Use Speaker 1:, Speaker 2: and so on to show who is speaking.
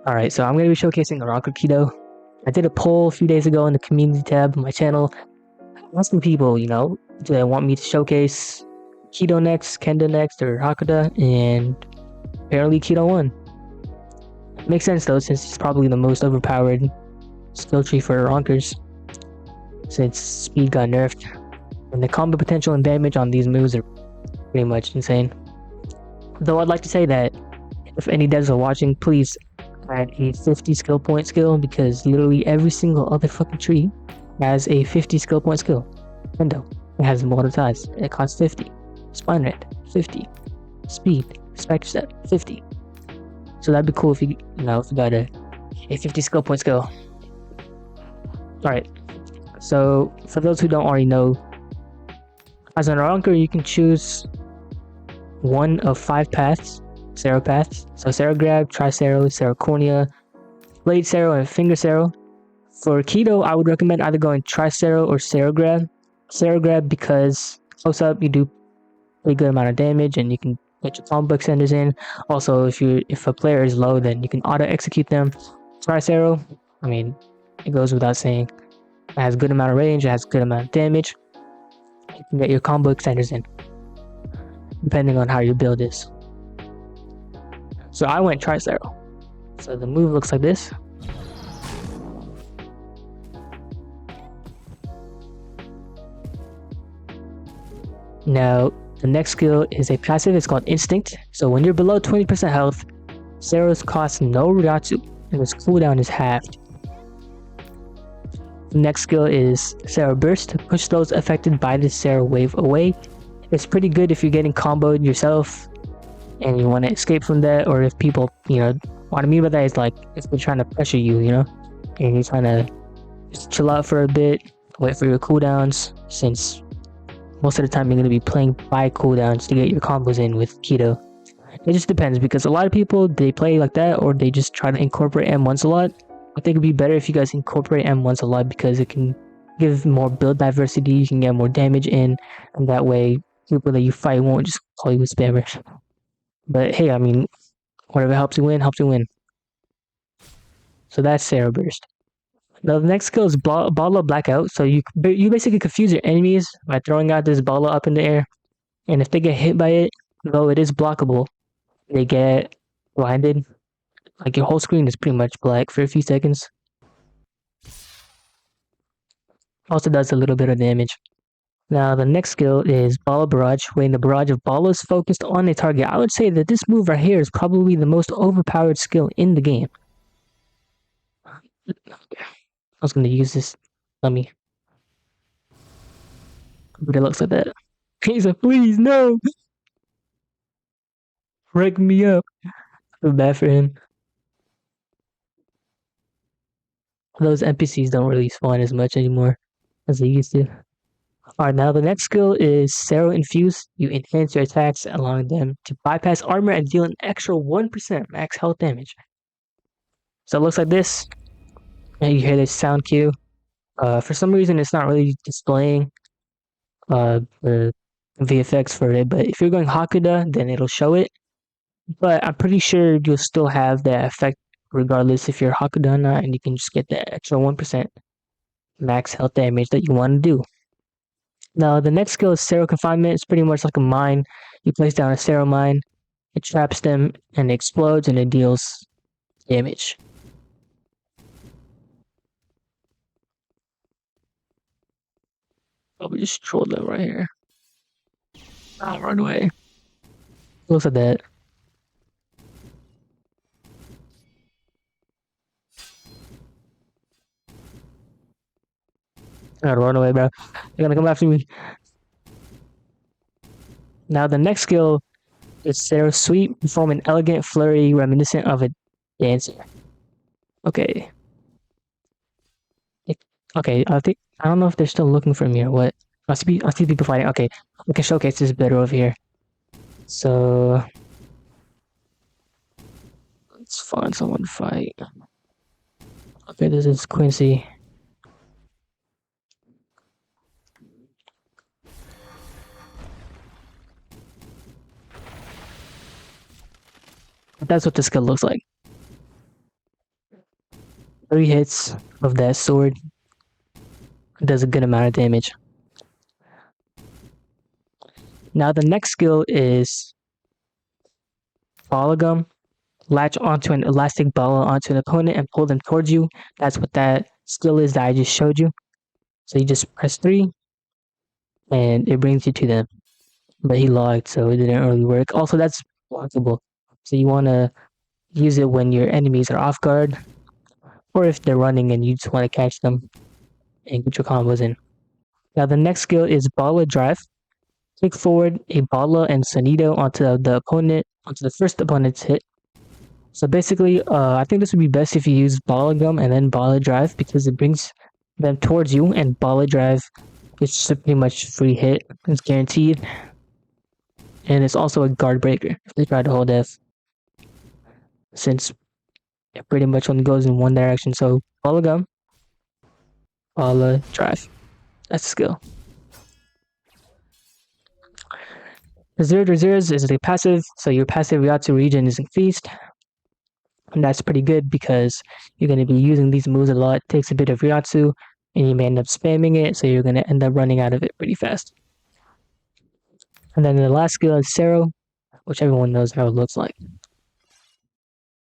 Speaker 1: Alright, so I'm going to be showcasing Arrancer Kido. I did a poll a few days ago in the community tab of my channel, asking people, do they want me to showcase Kido next, Kendo next, or Hakuda, and apparently Kido won. Makes sense though, since it's probably the most overpowered skill tree for Arrancers, since speed got nerfed, and the combo potential and damage on these moves are pretty much insane. Though I'd like to say that if any devs are watching, please add a 50 skill point skill, because literally every single other fucking tree has a 50 skill point skill. Kendo, it has mortal ties, it costs 50. Spine rend, 50. Speed, spectre step, 50. So that'd be cool if you got a 50 skill point skill. Alright, so for those who don't already know, as an Arrancer, you can choose one of 5 paths, Sero paths. So Sero Grab, Tri-Sero, Sero Cornea, Blade Sero, and Finger Sero. For Kido, I would recommend either going Tri-Sero or Sero Grab. Sero Grab because close up you do a good amount of damage and you can get your combo extenders in. Also, if a player is low, then you can auto execute them. Tri-Sero, I mean, it goes without saying, it has a good amount of range, it has a good amount of damage. You can get your combo extenders in, depending on how your build is. So I went Tri-Sero. So the move looks like this. Now, the next skill is a passive, it's called Instinct. So when you're below 20% health, Sero's cost no Ryatsu, and its cooldown is halved. The next skill is Sero Burst, push those affected by the Sero wave away. It's pretty good if you're getting comboed yourself and you want to escape from that, or if people, what I mean by that is like if they're trying to pressure you, and you're trying to just chill out for a bit, wait for your cooldowns, since most of the time you're going to be playing by cooldowns to get your combos in with Kido. It just depends, because a lot of people, they play like that, or they just try to incorporate M1s a lot. I think it'd be better if you guys incorporate M1s a lot, because it can give more build diversity, you can get more damage in, and that way people that you fight won't just call you a spammer. But hey, I mean, whatever helps you win, helps you win. So that's Sero Burst. Now the next skill is Ball of Blackout. So you basically confuse your enemies by throwing out this ball up in the air, and if they get hit by it, though it is blockable, they get blinded. Like your whole screen is pretty much black for a few seconds. Also does a little bit of damage. Now the next skill is Ball of Barrage. When the barrage of ball is focused on a target, I would say that this move right here is probably the most overpowered skill in the game. I was going to use this dummy. But it looks like that. He's like, please, no! Break me up. I feel bad for him. Those NPCs don't really spawn as much anymore as they used to. Alright, now the next skill is Sero Infuse. You enhance your attacks, allowing them to bypass armor and deal an extra 1% max health damage. So it looks like this. And you hear this sound cue. For some reason, it's not really displaying the VFX for it, but if you're going Hakuda, then it'll show it. But I'm pretty sure you'll still have that effect regardless if you're Hakuda or not, and you can just get that extra 1% max health damage that you want to do. Now, the next skill is Sero Confinement. It's pretty much like a mine. You place down a Sero mine, it traps them, and it explodes, and it deals damage. Oh, we just trolled them right here. Oh, run away. Looks like that. I gotta run away, bro. They're gonna come after me. Now, the next skill is Sero Sweep. Perform an elegant flurry reminiscent of a dancer. Okay. Okay, I don't know if they're still looking for me or what. I see people fighting. Okay, we can showcase this better over here. So let's find someone to fight. Okay, this is Quincy. That's what this skill looks like. 3 hits of that sword does a good amount of damage. Now the next skill is Gum. Latch onto an elastic ball onto an opponent and pull them towards you. That's what that skill is that I just showed you. So you just press 3 and it brings you to them. But he logged, so it didn't really work. Also, that's blockable. So you want to use it when your enemies are off guard, or if they're running and you just want to catch them and get your combos in. Now the next skill is Bala Drive. Click forward a Bala and Sonido onto the opponent, onto the first opponent's hit. So basically, I think this would be best if you use Bala Gum and then Bala Drive because it brings them towards you, and Bala Drive is just a pretty much free hit. It's guaranteed. And it's also a guard breaker if they try to hold F, since it pretty much only goes in one direction. So Bala Gum, Bala Drive. That's the skill. The 0-0s is a passive, so your passive Ryatsu region is increased. And that's pretty good because you're going to be using these moves a lot. It takes a bit of Ryatsu, and you may end up spamming it, so you're going to end up running out of it pretty fast. And then the last skill is Sero, which everyone knows how it looks like.